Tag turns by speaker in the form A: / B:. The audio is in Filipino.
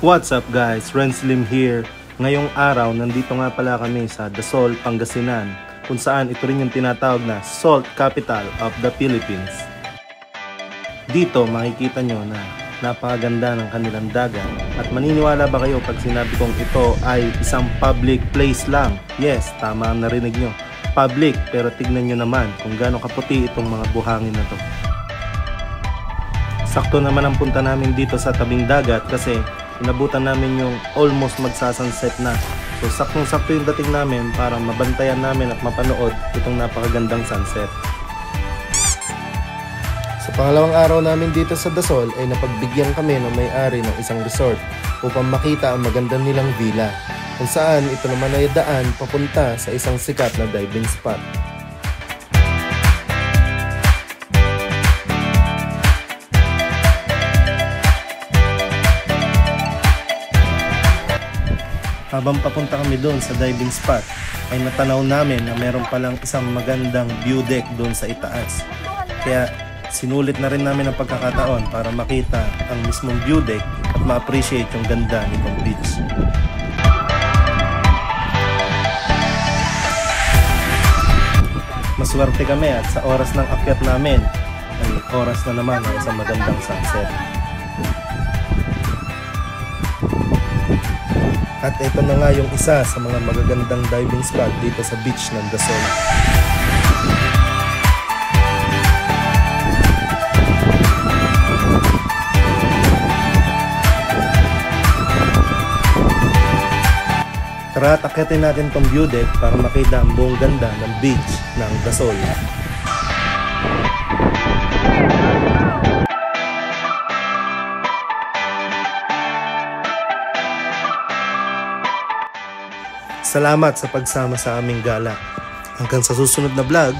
A: What's up guys, Ren Slim here. Ngayong araw, nandito nga pala kami sa Dasol, Pangasinan, kung saan ito rin yung tinatawag na Salt Capital of the Philippines. Dito makikita nyo na napakaganda ng kanilang dagat. At maniniwala ba kayo pag sinabi kong ito ay isang public place lang? Yes, tama ang narinig nyo. Public, pero tignan nyo naman kung gaano kaputi itong mga buhangin na to. Sakto naman ang punta namin dito sa tabing dagat kasi inabutan namin yung almost magsasunset na. So saktong-sakto yung dating namin para mabantayan namin at mapanood itong napakagandang sunset. Sa pangalawang araw namin dito sa Dasol ay napagbigyan kami ng may-ari ng isang resort upang makita ang maganda nilang villa, kung saan ito naman ay daan papunta sa isang sikat na diving spot. Habang papunta kami doon sa diving spot, ay natanaw namin na meron palang isang magandang view deck doon sa itaas. Kaya sinulit na rin namin ang pagkakataon para makita ang mismong view deck at ma-appreciate yung ganda nitong beach. Maswerte kami at sa oras ng akyat namin ay oras na naman ng isang magandang sunset. At ito na nga yung isa sa mga magagandang diving spot dito sa beach ng Dasol. Tara, akyatin natin tong view deck para makita ang buong ganda ng beach ng Dasol. Salamat sa pagsama sa aming gala. Hanggang sa susunod na vlog.